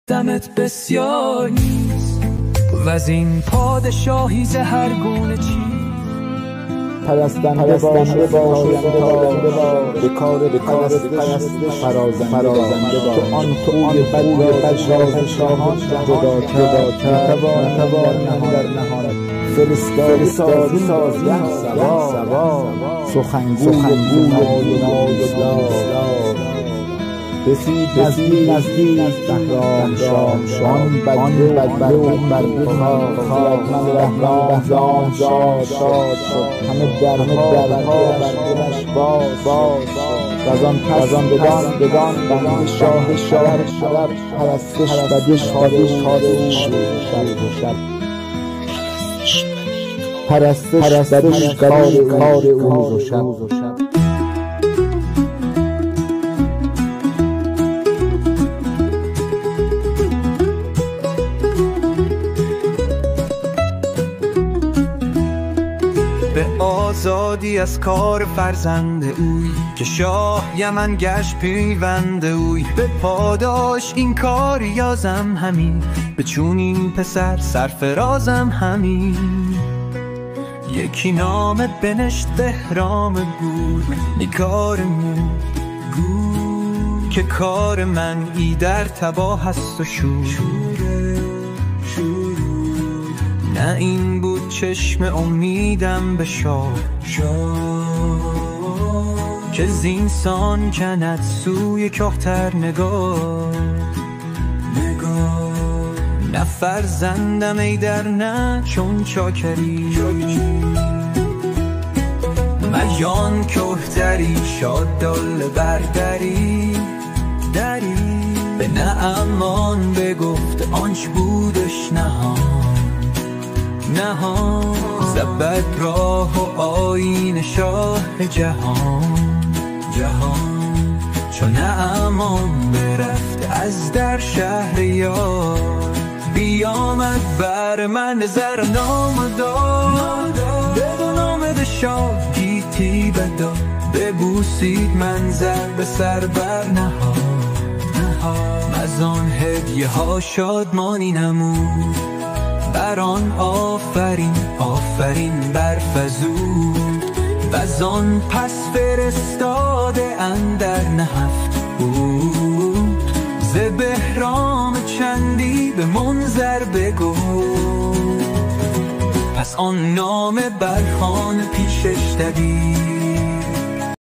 دمت بسیار نیست و از این پادشاهی ز هر گونه چیز پرستنده باشه به کار پرستش فرازنده باش که آن خوی بد شاه شاهان جدا کرد نتوان در نهایت فرستادی سازی سوا سخنگوی نایدار رسید نزدیک بهرام شاه آن بدبر و خواهد زاد شد همه درها بر دلش باز و از آن بدان بنده شاه شرف پرستش بدش پرستش بدش کار روز و شب به آزادی از کار فرزند اوی که شاه یمن گشت پیوند اوی به پاداش این کار یازم همین به چون این پسر سرفرازم همین یکی نام بنشت بهرام گور نیکار گور که کار من ای در تباه هست و شوره نه این بود چشم امیدم به شاه که زینسان کند سوی کهتر نگاه نه فرزندم ای در نه چون چاکری مجان کهتری شاد دل بردری به نه امان بگفت آنچ بودش نهان زبد راه و آیین شاه جهان چون امان برفت از در شهر یار بیامد بر من زر نام داد بدون آمد شاه گیتی بدا ببوسید منظر به سر بر نهاد از آن هدیه ها شادمانی نمود بر آن آفرین برفزود وزان پس فرستاده اندر نهفت بود ز بهرام چندی به منظر بگو پس آن نام برخان پیشش دوید